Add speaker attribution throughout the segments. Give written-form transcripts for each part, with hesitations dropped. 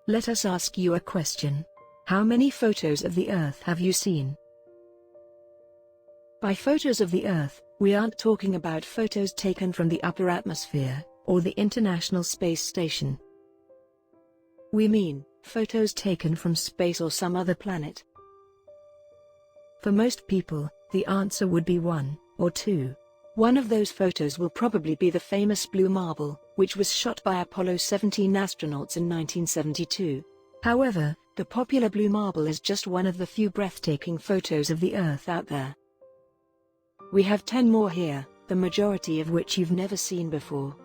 Speaker 1: Let us ask you a question. How many photos of the Earth have you seen? By photos of the Earth, we aren't talking about photos taken from the upper atmosphere, or the International Space Station. We mean, photos taken from space or some other planet. For most people, the answer would be 1 or 2. One of those photos will probably be the famous Blue Marble, which was shot by Apollo 17 astronauts in 1972. However, the popular Blue Marble is just one of the few breathtaking photos of the Earth out there. We have 10 more here, the majority of which you've never seen before.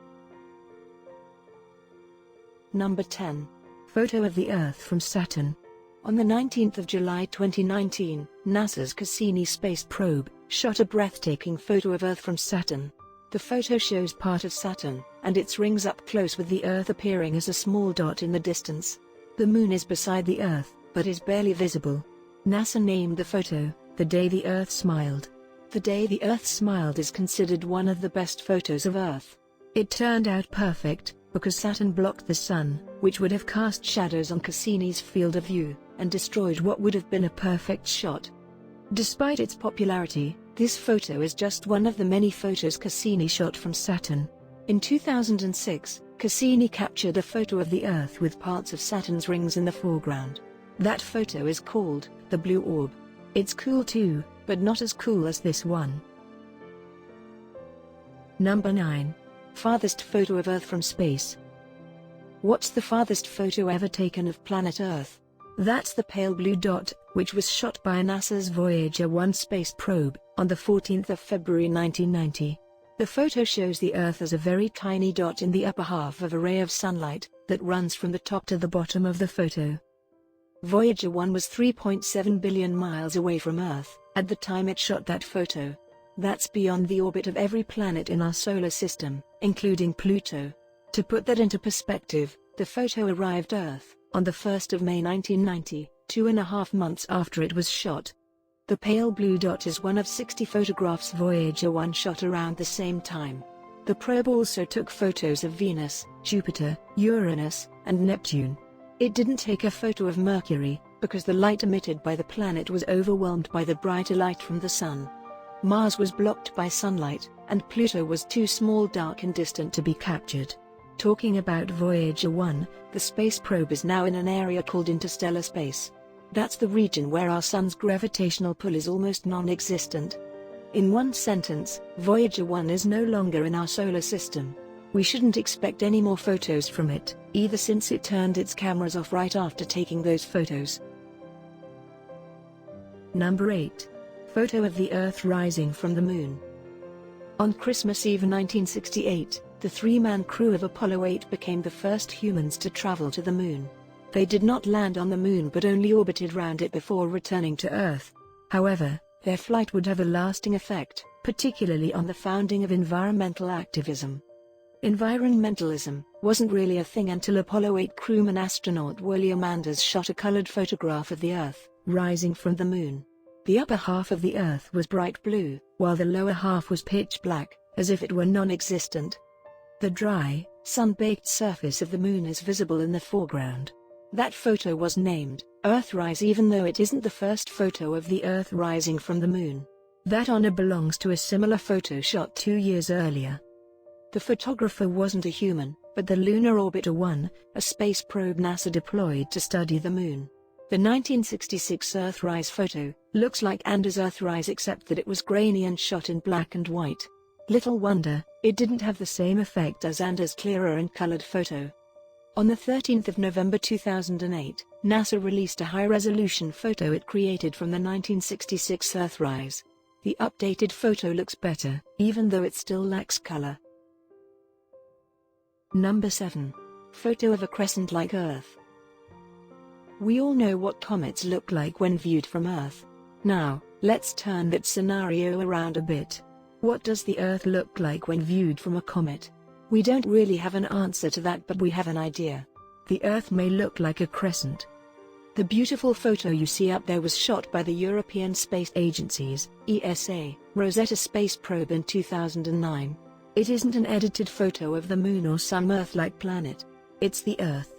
Speaker 1: Number 10. Photo of the Earth from Saturn. On the 19th of July 2019, NASA's Cassini space probe shot a breathtaking photo of Earth from Saturn. The photo shows part of Saturn, and its rings up close with the Earth appearing as a small dot in the distance. The Moon is beside the Earth, but is barely visible. NASA named the photo, "The Day the Earth Smiled." The Day the Earth Smiled is considered one of the best photos of Earth. It turned out perfect, because Saturn blocked the Sun, which would have cast shadows on Cassini's field of view, and destroyed what would have been a perfect shot. Despite its popularity, this photo is just one of the many photos Cassini shot from Saturn. In 2006, Cassini captured a photo of the Earth with parts of Saturn's rings in the foreground. That photo is called the Blue Orb. It's cool too, but not as cool as this one. Number 9. Farthest photo of Earth from space. What's the farthest photo ever taken of planet Earth? That's the pale blue dot, which was shot by NASA's Voyager 1 space probe, on the 14th of February 1990. The photo shows the Earth as a very tiny dot in the upper half of a ray of sunlight, that runs from the top to the bottom of the photo. Voyager 1 was 3.7 billion miles away from Earth, at the time it shot that photo. That's beyond the orbit of every planet in our solar system, including Pluto. To put that into perspective, the photo arrived Earth on the 1st of May 1990, 2.5 months after it was shot. The pale blue dot is one of 60 photographs Voyager 1 shot around the same time. The probe also took photos of Venus, Jupiter, Uranus, and Neptune. It didn't take a photo of Mercury, because the light emitted by the planet was overwhelmed by the brighter light from the Sun. Mars was blocked by sunlight, and Pluto was too small, dark and distant to be captured. Talking about Voyager 1, the space probe is now in an area called interstellar space. That's the region where our Sun's gravitational pull is almost non-existent. In one sentence, Voyager 1 is no longer in our solar system. We shouldn't expect any more photos from it, either, since it turned its cameras off right after taking those photos. Number 8. Photo of the Earth rising from the Moon. On Christmas Eve 1968, the 3-man crew of Apollo 8 became the first humans to travel to the Moon. They did not land on the Moon but only orbited round it before returning to Earth. However, their flight would have a lasting effect, particularly on the founding of environmental activism. Environmentalism wasn't really a thing until Apollo 8 crewman astronaut William Anders shot a colored photograph of the Earth rising from the Moon. The upper half of the Earth was bright blue, while the lower half was pitch black, as if it were non-existent. The dry, sun-baked surface of the Moon is visible in the foreground. That photo was named Earthrise, even though it isn't the first photo of the Earth rising from the Moon. That honor belongs to a similar photo shot 2 years earlier. The photographer wasn't a human, but the Lunar Orbiter 1, a space probe NASA deployed to study the Moon. The 1966 Earthrise photo looks like Anders' Earthrise, except that it was grainy and shot in black and white. Little wonder, it didn't have the same effect as Anders' clearer and colored photo. On the 13th of November 2008, NASA released a high-resolution photo it created from the 1966 Earthrise. The updated photo looks better, even though it still lacks color. Number 7. Photo of a crescent-like Earth. We all know what comets look like when viewed from Earth. Now, let's turn that scenario around a bit. What does the Earth look like when viewed from a comet? We don't really have an answer to that, but we have an idea. The Earth may look like a crescent. The beautiful photo you see up there was shot by the European Space Agency's ESA Rosetta space probe in 2009. It isn't an edited photo of the Moon or some Earth-like planet. It's the Earth.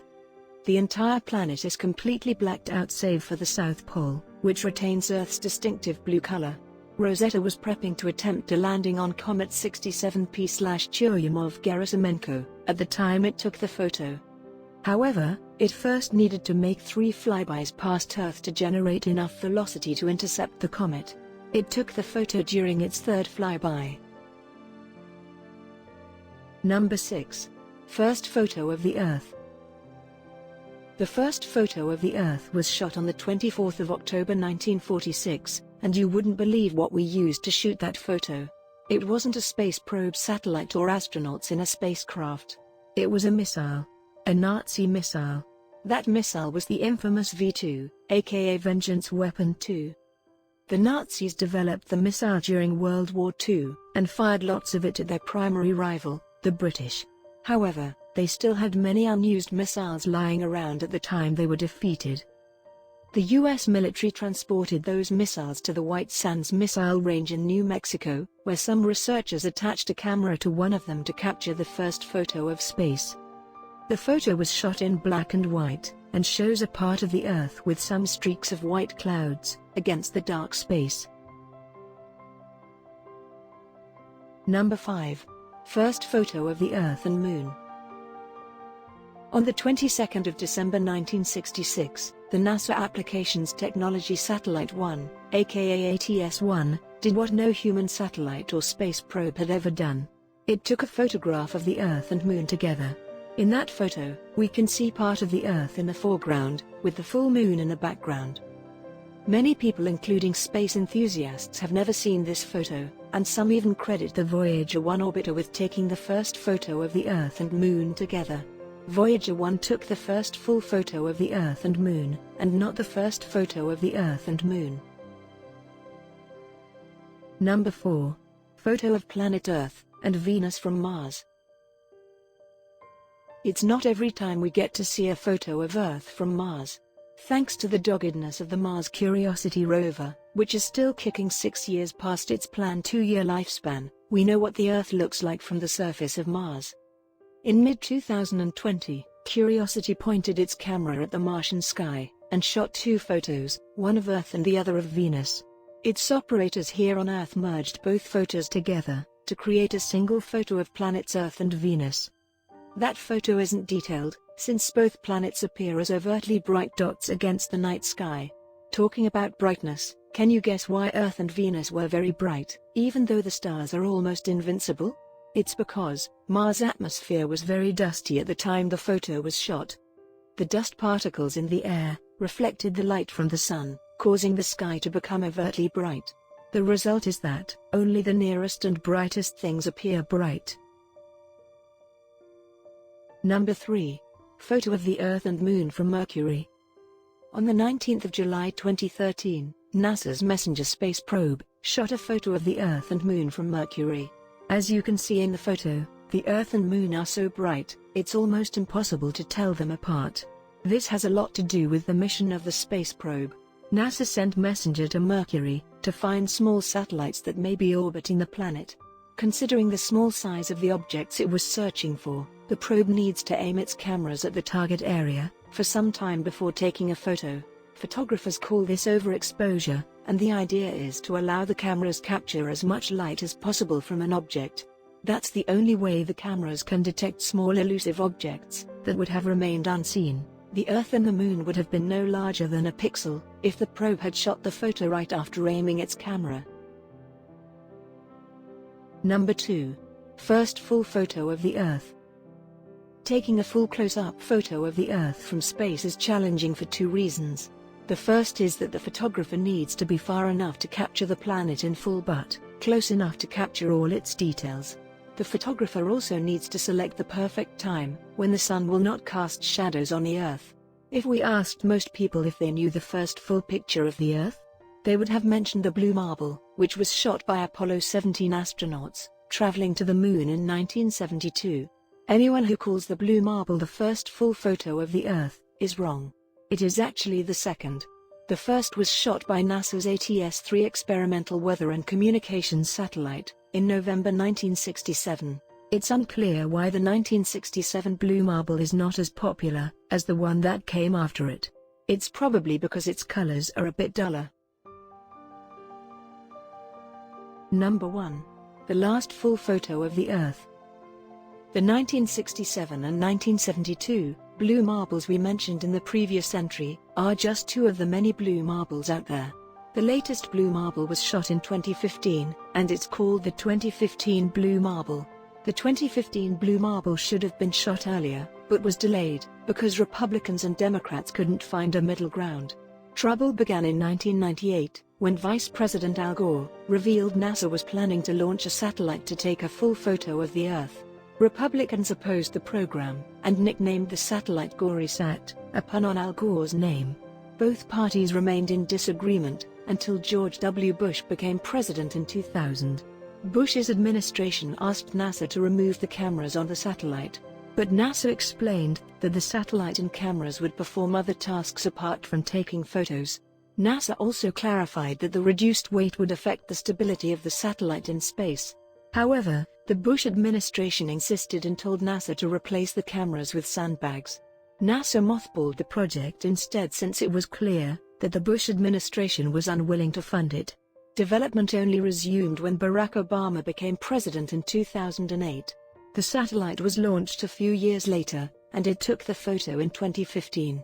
Speaker 1: The entire planet is completely blacked out save for the South Pole, which retains Earth's distinctive blue color. Rosetta was prepping to attempt a landing on Comet 67P/Churyumov-Gerasimenko at the time it took the photo. However, it first needed to make 3 flybys past Earth to generate enough velocity to intercept the comet. It took the photo during its 3rd flyby. Number 6. First photo of the Earth. The first photo of the Earth was shot on the 24th of October 1946, and you wouldn't believe what we used to shoot that photo. It wasn't a space probe satellite or astronauts in a spacecraft. It was a missile. A Nazi missile. That missile was the infamous V2, aka Vengeance Weapon 2. The Nazis developed the missile during World War II, and fired lots of it at their primary rival, the British. However, they still had many unused missiles lying around at the time they were defeated. The U.S. military transported those missiles to the White Sands Missile Range in New Mexico, where some researchers attached a camera to one of them to capture the first photo of space. The photo was shot in black and white, and shows a part of the Earth with some streaks of white clouds, against the dark space. Number 5. First photo of the Earth and Moon. On the 22nd of December 1966, the NASA Applications Technology Satellite 1, aka ATS-1, did what no human satellite or space probe had ever done. It took a photograph of the Earth and Moon together. In that photo, we can see part of the Earth in the foreground, with the full moon in the background. Many people including space enthusiasts have never seen this photo, and some even credit the Voyager 1 orbiter with taking the first photo of the Earth and Moon together. Voyager 1 took the first full photo of the Earth and Moon, and not the first photo of the Earth and Moon. Number 4. Photo of planet Earth and Venus from Mars. It's not every time we get to see a photo of Earth from Mars. Thanks to the doggedness of the Mars Curiosity rover, which is still kicking 6 years past its planned 2-year lifespan, we know what the Earth looks like from the surface of Mars. In mid-2020, Curiosity pointed its camera at the Martian sky, and shot 2 photos, one of Earth and the other of Venus. Its operators here on Earth merged both photos together, to create a single photo of planets Earth and Venus. That photo isn't detailed, since both planets appear as overtly bright dots against the night sky. Talking about brightness, can you guess why Earth and Venus were very bright, even though the stars are almost invincible? It's because Mars' atmosphere was very dusty at the time the photo was shot. The dust particles in the air reflected the light from the sun, causing the sky to become overtly bright. The result is that only the nearest and brightest things appear bright. Number 3. Photo of the Earth and Moon from Mercury. On the 19th of July 2013, NASA's Messenger space probe shot a photo of the Earth and Moon from Mercury. As you can see in the photo, the Earth and Moon are so bright, it's almost impossible to tell them apart. This has a lot to do with the mission of the space probe. NASA sent Messenger to Mercury to find small satellites that may be orbiting the planet. Considering the small size of the objects it was searching for, the probe needs to aim its cameras at the target area for some time before taking a photo. Photographers call this overexposure, and the idea is to allow the cameras capture as much light as possible from an object. That's the only way the cameras can detect small elusive objects that would have remained unseen. The Earth and the Moon would have been no larger than a pixel if the probe had shot the photo right after aiming its camera. Number 2. First full photo of the Earth. Taking a full close-up photo of the Earth from space is challenging for 2 reasons. The first is that the photographer needs to be far enough to capture the planet in full but close enough to capture all its details. The photographer also needs to select the perfect time, when the sun will not cast shadows on the Earth. If we asked most people if they knew the first full picture of the Earth, they would have mentioned the Blue Marble, which was shot by Apollo 17 astronauts, traveling to the Moon in 1972. Anyone who calls the Blue Marble the first full photo of the Earth is wrong. It is actually the second. The first was shot by NASA's ATS-3 experimental weather and communications satellite, in November 1967. It's unclear why the 1967 blue marble is not as popular as the one that came after it. It's probably because its colors are a bit duller. Number 1. The last full photo of the Earth. The 1967 and 1972 blue marbles we mentioned in the previous entry are just two of the many blue marbles out there. The latest blue marble was shot in 2015, and it's called the 2015 blue marble. The 2015 blue marble should have been shot earlier, but was delayed because Republicans and Democrats couldn't find a middle ground. Trouble began in 1998, when Vice President Al Gore revealed NASA was planning to launch a satellite to take a full photo of the Earth. Republicans opposed the program, and nicknamed the satellite GoreSat, a pun on Al Gore's name. Both parties remained in disagreement, until George W. Bush became president in 2000. Bush's administration asked NASA to remove the cameras on the satellite, but NASA explained that the satellite and cameras would perform other tasks apart from taking photos. NASA also clarified that the reduced weight would affect the stability of the satellite in space. However, the Bush administration insisted and told NASA to replace the cameras with sandbags. NASA mothballed the project instead since it was clear that the Bush administration was unwilling to fund it. Development only resumed when Barack Obama became president in 2008. The satellite was launched a few years later, and it took the photo in 2015.